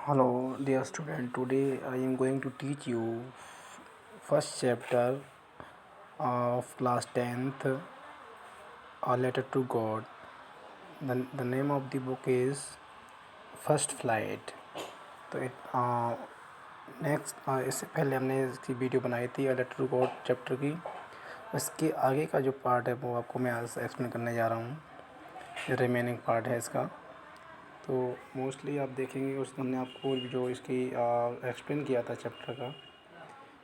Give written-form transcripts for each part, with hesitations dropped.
Hello, dear student. Today I am going to teach you first chapter of class 10th, A Letter to God. The name of the book is First Flight. तो इससे पहले हमने इसकी video बनाई थी A Letter to God chapter की। इसके आगे का जो पार्ट है वो आपको मैं आज एक्सप्लेन करने जा रहा हूँ। रिमेनिंग पार्ट है इसका। तो मोस्टली आप देखेंगे उसने आपको जो इसकी एक्सप्लेन किया था चैप्टर का,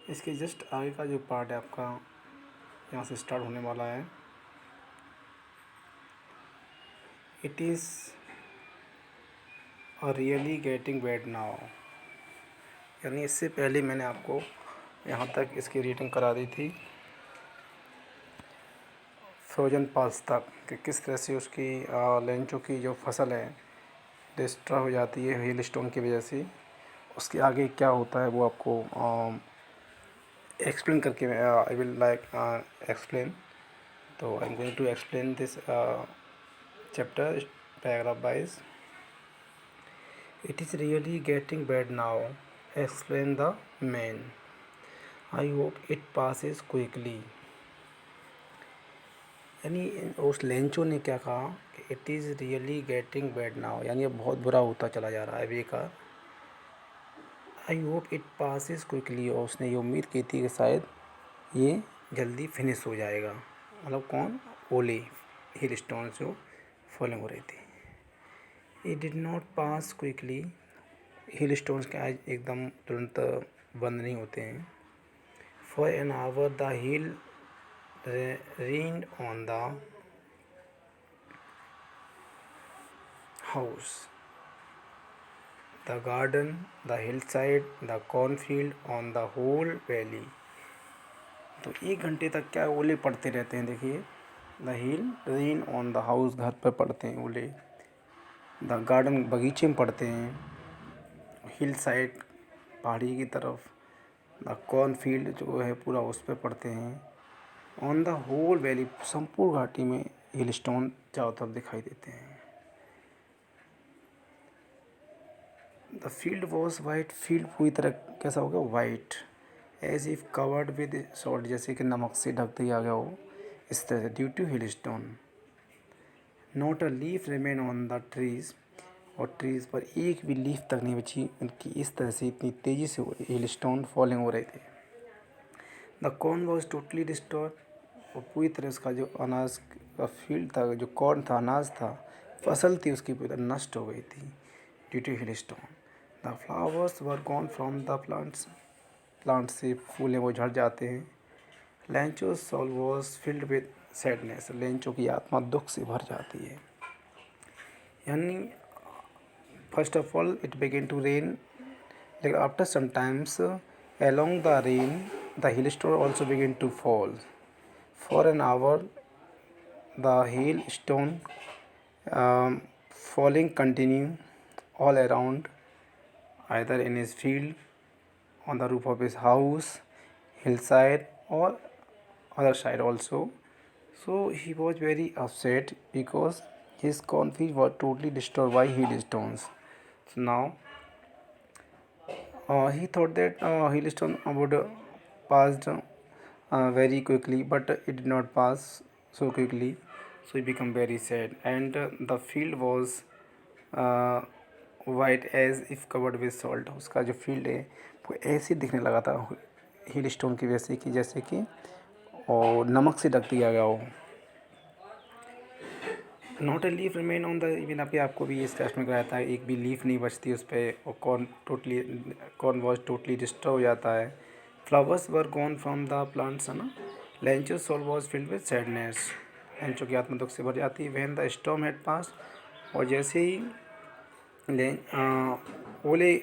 इसके जस्ट आगे का जो पार्ट है आपका यहाँ से स्टार्ट होने वाला है। It is a really getting bed now, यानी इससे पहले मैंने आपको यहाँ तक इसकी रीडिंग करा दी थी फ्रोजन पास तक कि किस तरह से उसकी लेंचो की जो फसल है डिस्ट्रॉय हो जाती है हेल स्टोन की वजह से। उसके आगे क्या होता है वो आपको एक्सप्लेन करके आई विल लाइक एक्सप्लेन। तो I am going to explain this chapter paragraph wise. It is really getting bad now, explained the man. I hope it passes quickly. यानी उस लेंचो ने क्या कहा कि it is really getting bad now, यानी अब बहुत बुरा होता चला जा रहा है बेकार। I hope it passes quickly, और उसने ये उम्मीद की थी कि शायद ये जल्दी फिनिश हो जाएगा। मतलब कौन? ओले हिल स्टोन जो फॉलिंग हो रही थी। It did not pass quickly, hailstones के आज एकदम तुरंत बंद नहीं होते हैं। For an hour the hail rained on the house, the garden, the hillside, the cornfield, on the whole valley. तो 1 घंटे तक क्या ओले पड़ते रहते हैं। देखिए, the hill rain on the house, घर पर पड़ते हैं ओले। द गार्डन, बगीचे में पड़ते हैं। हिल साइड, पहाड़ी की तरफ। द कॉर्नफील्ड जो है पूरा उस पर पड़ते हैं। ऑन द होल वैली, संपूर्ण घाटी में हिल स्टोन चारों तरफ दिखाई देते हैं। The field was white, field पूरी तरह कैसा हो गया? White. As if covered with salt, जैसे कि नमक से ढक दिया गया हो, इस तरह से। Due to hill stone, not a leaf remain on the trees, और ट्रीज़ पर एक भी लीफ तक नहीं बची उनकी। इस तरह से इतनी तेज़ी से हिल स्टोन फॉलिंग हो रहे थे। The corn was totally destroyed, और पूरी तरह उसका जो अनाज का फील्ड था, जो कॉर्न था, अनाज था, फसल थी, उसकी पूरी तरह नष्ट हो गई थी due to hill stone. The flowers were gone from the plants, plant से फूलें वो झड़ जाते हैं। Lencho's soul was filled with sadness, Lencho की आत्मा दुख से भर जाती है। यानी first of all it began to rain, लेकिन after some times along the rain the hailstone also began to fall. For an hour the hailstone falling continued all around, either in his field, on the roof of his house, hillside, or other side also. So he was very upset because his cornfields were totally destroyed by hailstones. So now he thought that hailstone would pass very quickly, but it did not pass so quickly. So he became very sad, and the field was uh, white as if covered with salt. उसका जो field है वो ऐसे दिखने लगा था हिल stone की वजह से कि जैसे कि और नमक से ढक दिया गया हो। Not a leaf remain on the, even अभी आपको भी इस टेस्ट में कराया था, एक भी लीफ नहीं बचती उस पर, और कॉर्न वॉज टोटली डिस्ट्रॉय हो जाता है। Flowers were gone from the plants, है ना। Lencho soul was filled with sadness, Lencho की आत्मा दुख से भर जाती है। When the storm had pass, और जैसे ही ओले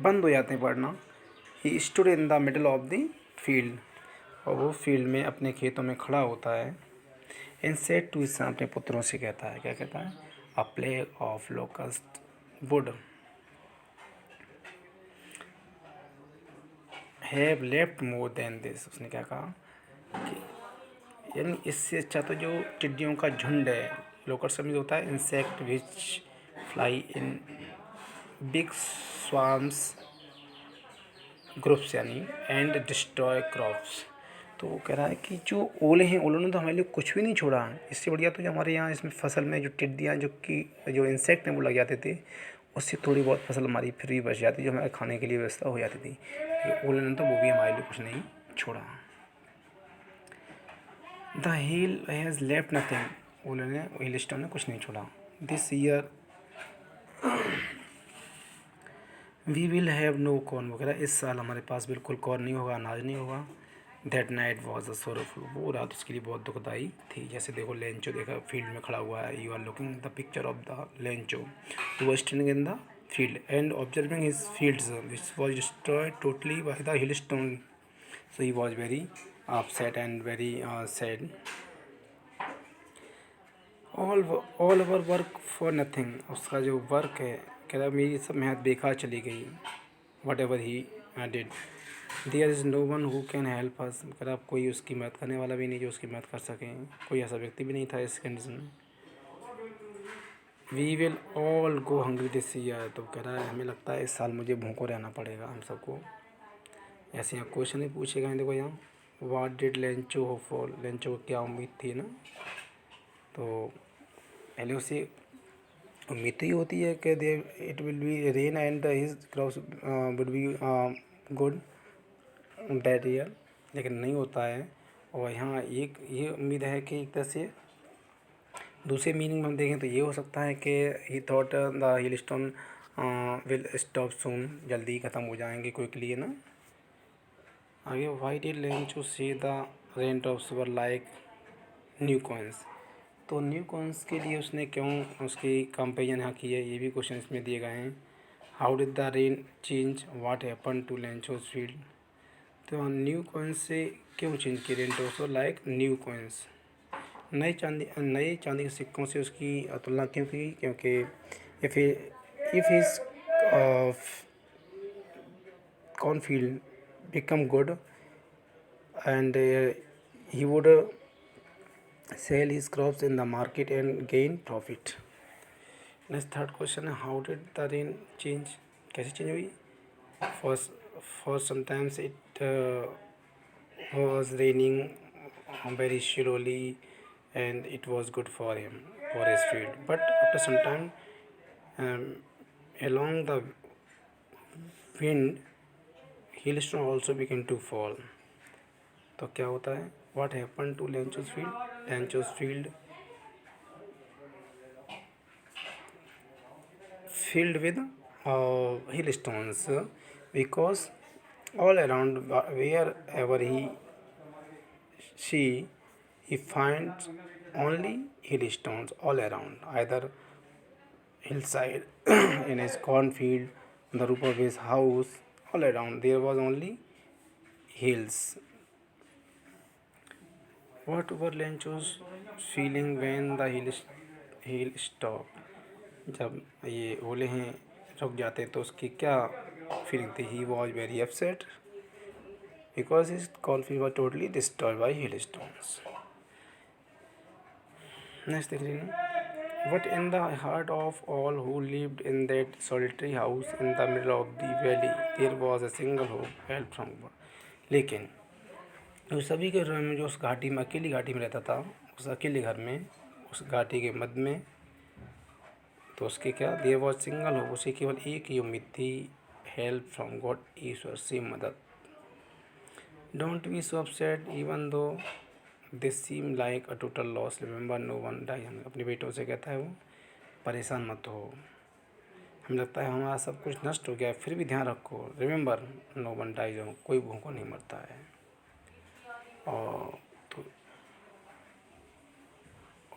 बंद हो जाते हैं पड़ना, he stood in the middle of the field, और वो फील्ड में अपने खेतों में खड़ा होता है। इन सेड टू हिज, अपने पुत्रों से कहता है, क्या कहता है? A plague of locust would have left more than this, उसने क्या कहा कि यानी इससे अच्छा तो जो टिड्डियों का झुंड है, लोकस्ट समझ होता है insect which fly in big swarms groups यानी एंड डिस्ट्रॉय क्रॉप्स। तो वो कह रहा है कि जो ओले हैं, ओलों ने तो हमारे लिए कुछ भी नहीं छोड़ा। इससे बढ़िया तो जो हमारे यहाँ इसमें फसल में जो टिड्डियाँ जो इंसेक्ट हैं वो लग जाते थे, उससे थोड़ी बहुत फसल हमारी फिर भी बच जाती, जो हमारे खाने के लिए व्यवस्था हो जाती थी। लेकिन ओले ने तो वो भी हमारे लिए कुछ नहीं छोड़ा। The hail has left nothing, ओले ने हिल स्टोन ने कुछ नहीं छोड़ा। This year we will have no corn वगैरह, इस साल हमारे पास बिल्कुल कॉर्न नहीं होगा, अनाज नहीं होगा। That night was a sorrowful, वो रात उसके लिए बहुत दुखदाई थी। जैसे देखो लेंचो देखा फील्ड में खड़ा हुआ है, you are looking the picture of the Lencho to was standing in the field and observing his fields which was destroyed totally by the hailstone, so he was very upset and very sad. All over work for nothing, उसका जो work है कह रहा मेरी सब मेहनत बेकार चली गई। Whatever he did, there is no one who can help us, कह रहा कोई उसकी मदद करने वाला भी नहीं जो उसकी मदद कर सकें, कोई ऐसा व्यक्ति भी नहीं था इस कंडीशन में। We will all go hungry this year, तो कह रहा है हमें लगता है इस साल मुझे भूखों रहना पड़ेगा हम सबको। ऐसे यहाँ क्वेश्चन ही पूछे गए, देखो यहाँ वाट डिड लेंचो हो फॉर, लेंचो को क्या उम्मीद थी ना, तो पहले उसे उम्मीद तो ये होती है कि they it will be rain and his crops would be good that year, लेकिन नहीं होता है। और यहाँ एक ये उम्मीद है कि एक तरह से दूसरे मीनिंग में हम देखें तो ये हो सकता है कि he thought the hail stone will stop soon, जल्दी ख़त्म हो जाएंगे क्विकली, है ना। आगे why did Lencho see the rain drops were like new coins, तो न्यू कॉइन्स के लिए उसने क्यों उसकी कंपेरिजन यहाँ की है, ये भी क्वेश्चन इसमें दिए गए हैं। How did the rain change, what happen to Lencho's field, तो न्यू कॉइन्स से क्यों चेंज की rain drops like new coins, नए चांदी के सिक्कों से उसकी तुलना क्यों की, क्योंकि if is cornfield become good and he would sell his crops in the market and gain profit. Next third question है how did the rain change, कैसे चेंज हुई। For sometimes it was raining very slowly and it was good for him, for his field, but after some time um, along the wind hailstone also began to fall, तो क्या होता है what happened to Lencho's field, Lencho's field filled with hailstones because all around wherever he finds only hailstones all around, either hillside in his cornfield, on the roof of his house, all around there was only hills. What were Lencho's feeling when the hill stopped, जब ये ओले हैं रुक जाते तो उसकी क्या feeling थी। He was very upset because his confidence was totally destroyed by hailstones. Next देख लीजिए but in the heart of all who lived in that solitary house in the middle of the valley there was a single hope help from God, लेकिन उस सभी के हृदय में जो उस घाटी में अकेली घाटी में रहता था, उस अकेले घर में उस घाटी के मध्य में, तो उसके क्या देयर वॉज सिंगल होप, उसे केवल एक ही उम्मीद थी, हेल्प फ्रॉम गॉड, ईश्वर से मदद। Don't be so upset even though this seem like a total loss, remember no one die, हम अपने बेटों से कहता है वो परेशान मत हो, हमें लगता है हमारा सब कुछ नष्ट हो गया फिर भी ध्यान रखो, रिमेंबर नो वन डाई, जो कोई भूखों नहीं मरता है। और तो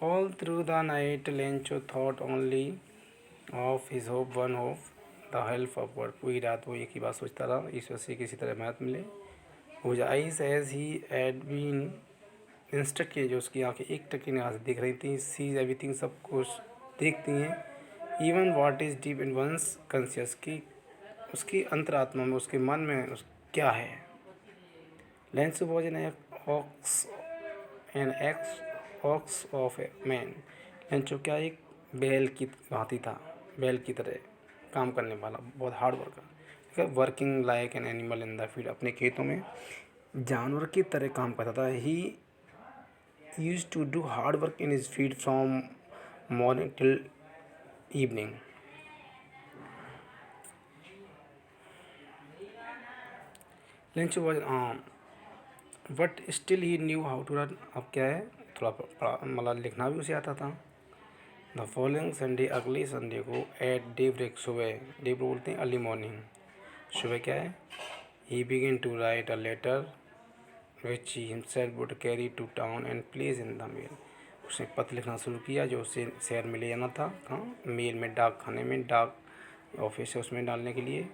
all through the night Lencho thought only of his hope one hope the help of God, पूरी रात वो एक ही बात सोचता रहा, ईश्वर से किसी तरह मदद मिले। Whose eyes as he had been instruct किए, जो उसकी आंखें एक टक की निगाह से देख रही थी, सीज एवरीथिंग, सब कुछ देखती हैं, even what is deep in one's conscious, की उसकी अंतरात्मा में उसके मन में क्या है। Lencho was an ox of a man, Lencho क्या एक बैल की भांति था, बैल की तरह, काम करने वाला, बहुत हार्ड वर्कर, ठीक है। Working like an animal in the field, अपने खेतों में जानवर की तरह काम करता था। He use to do hard work in his field from morning till evening. Lunch was but still he knew how to run. अब क्या है, थोड़ा मतलब लिखना भी उसे आता था। द फॉलोइंग संडे, अगले संडे को, एट डे ब्रेक, सुबह, डे ब्रेक बोलते हैं अर्ली मॉर्निंग, सुबह क्या है, he begin to write a letter which he himself would carry to town and place in the mail. उसने पत्र लिखना शुरू किया जो उसे शहर में ले जाना था, कहाँ, मेल में, डाक खाने में, डाक ऑफिस है उसमें डालने के लिए।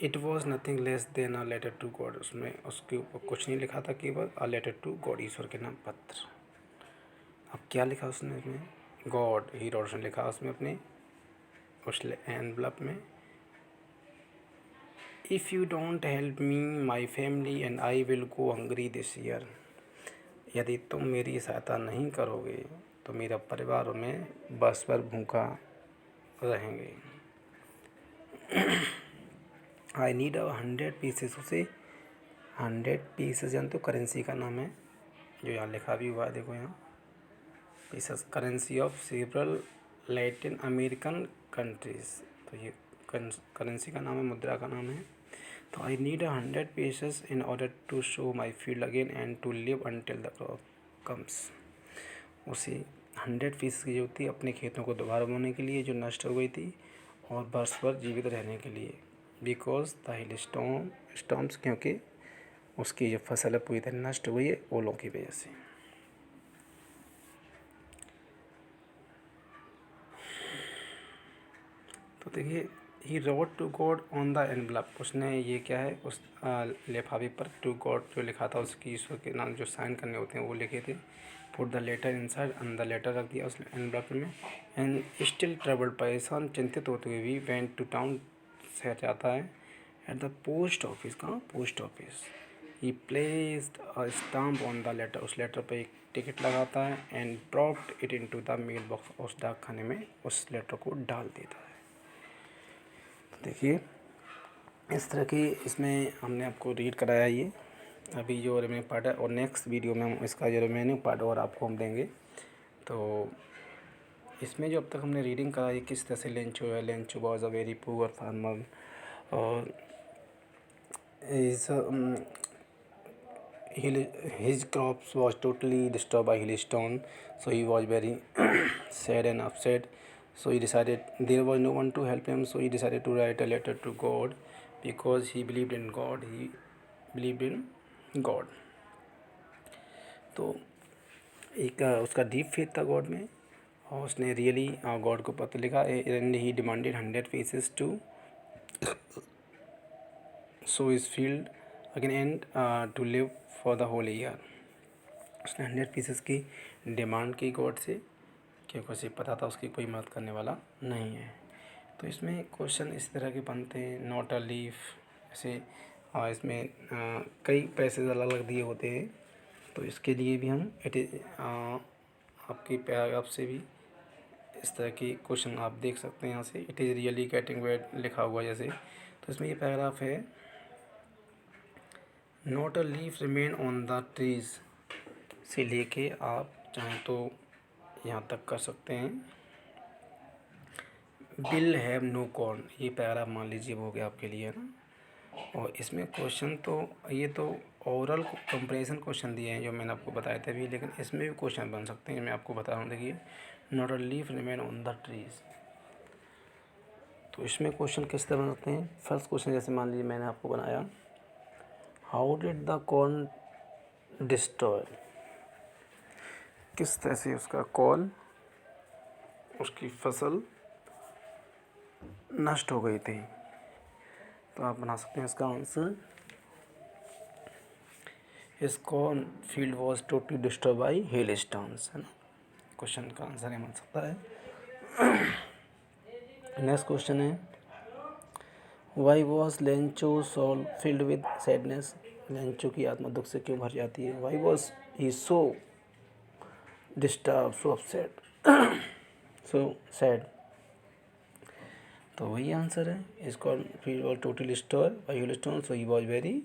It was nothing less than a letter to God, उसमें उसके ऊपर कुछ नहीं लिखा था, केवल अ लेटर टू गॉड, ईश्वर के नाम पत्र। अब क्या लिखा उसने इसमें, गॉड, ही रोशन लिखा उसमें अपने उस एनवलप में, if you don't help me my family and I will go hungry this year. यदि तुम मेरी सहायता नहीं करोगे तो मेरा परिवार में बस पर भूखा रहेंगे। आई नीड 100 पीसेस, उसे 100 पीसेस जानते हो करेंसी का नाम है, जो यहाँ लिखा भी हुआ है, देखो यहाँ, pieces currency of several Latin American countries. तो ये करेंसी का नाम है, मुद्रा का नाम है। तो I need 100 pieces in order to sow my field again and to live until the crop comes. उसे 100 पीसेस की जरूरत थी अपने खेतों को दोबारा बोने के लिए जो नष्ट हो गई थी, और वर्ष भर जीवित रहने के लिए। बिकॉज द हिल स्टॉर्म्स, क्योंकि उसकी जो फसल है पूरी तरह नष्ट हुई है ओलों की वजह से। तो देखिए, he wrote to God on the envelope, उसने ये क्या है उस लिफाफे पर टू गॉड जो लिखा था उसकी, ईश्वर के नाम जो साइन करने होते हैं वो लिखे थे। पुट द लेटर इनसाइड, अंदर लेटर रख दिया उस एनवलप में। एंड स्टिल ट्रबल्ड, परेशान चिंतित होते हुए भी, वेंट टू टाउन, शहर जाता है। एट द पोस्ट ऑफिस, कहाँ, post office, he placed a stamp on the letter, उस लेटर पर एक टिकट लगाता है। And dropped it into the mailbox, उस डाक खाने में उस लेटर को डाल देता है। देखिए इस तरह की इसमें हमने आपको रीड कराया ये अभी जो रिमेनिंग पार्ट है, और नेक्स्ट वीडियो में हम इसका जो रिमेनिंग पार्ट और आपको हम देंगे। तो इसमें जो अब तक हमने रीडिंग कराई किस तरह से लेंचो है, Lencho was a very poor farmer, और is his crops was totally disturbed by hailstone, so he was very sad and upset. So he decided there was no one to help him, so he decided to write a letter to God because he believed in God. He believed in God. तो एक उसका deep faith था God में, और उसने really God को पत्र लिखा। And he demanded 100 pieces to sow his field again and to live for the whole year. उसने 100 पीसेस की डिमांड की गॉड से, क्योंकि उसे पता था उसकी कोई मदद करने वाला नहीं है। तो इसमें क्वेश्चन इस तरह के बनते हैं, नॉट अ लीफ, ऐसे इसमें कई पैसेज अलग अलग दिए होते हैं। तो इसके लिए भी हम आपकी पैराग्राफ से भी इस तरह की क्वेश्चन आप देख सकते हैं यहाँ से। It is really getting wait लिखा हुआ जैसे, तो इसमें ये पैराग्राफ है, not a leaf remain on the trees से लेके आप चाहें तो यहाँ तक कर सकते हैं। विल हैव नो कॉर्न, ये पैराग्राफ मान लीजिए वो हो गया आपके लिए, है ना। और इसमें क्वेश्चन तो ये तो ओरल कंपैरिजन क्वेश्चन दिए हैं जो मैंने आपको बताए थे अभी, लेकिन इसमें भी क्वेश्चन बन सकते हैं, मैं आपको बता रहा हूँ। देखिए, not a leaf remain on the trees, तो इसमें क्वेश्चन किस तरह बन सकते हैं। फर्स्ट क्वेश्चन जैसे मान लीजिए मैंने आपको बनाया, how did the corn destroy, किस तरह से उसका कॉर्न, उसकी फसल नष्ट हो गई थी। तो आप बना सकते हैं इसका answer, his corn field was totally destroy by hailstones, है ना। क्वेश्चन का आंसर ये बन सकता है। नेक्स्ट क्वेश्चन है, why was Lencho soul filled with sadness, Lencho की आत्मा दुख से क्यों भर जाती है। Why was he so disturb, so upset, so sad. तो वही आंसर है। इसको फिर was totally store by hailstone, so he was very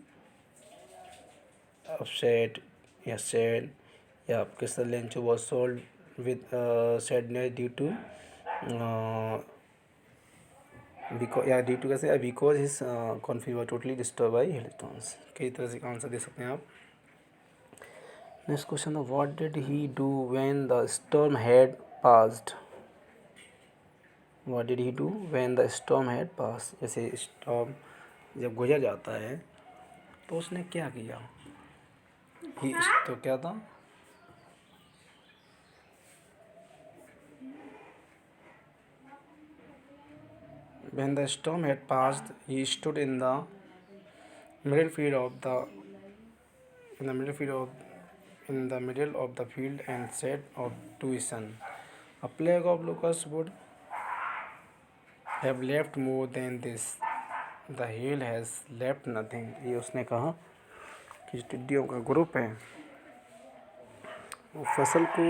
upset या सैड, या crystal Lencho was sold with sadness due to due to कैसे because his confidence was totally disturb by hailstones. कई तरह से आंसर दे सकते हैं आप। Next question, what did he do when the storm had passed. What did he do when the storm had pass, जैसे storm जब गुजर जाता है तो उसने क्या किया। ही तो क्या था, when the storm had passed he stood in the middle field of the in the middle field of in the middle of the field and said of to his son, a plague of locusts would have left more than this, the hail has left nothing। ये उसने कहा कि जो टिड्डियों का group है वो फसल को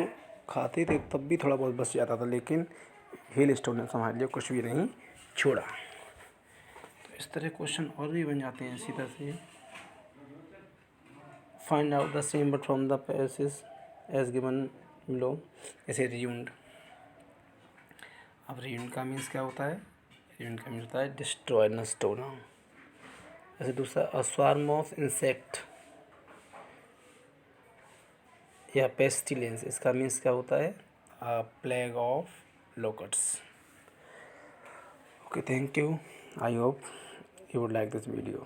खाते थे तब भी थोड़ा बहुत बच जाता था, लेकिन हिल स्टोन ने संभाल लिया, कुछ भी नहीं छोड़ा। तो इस तरह क्वेश्चन और भी बन जाते हैं इसी तरह से। Find out the same but from the passage as given below, जैसे रियूंड। अब रियूंड का मीन्स क्या होता है, रियूंड का मीन्स होता है डिस्ट्रॉय, नष्ट होना। जैसे दूसरा अ स्वार्म ऑफ इंसेक्ट या पेस्टिलेंस, इसका मीन्स क्या होता है, a plague of locusts. Okay, thank you. I hope you would like this video.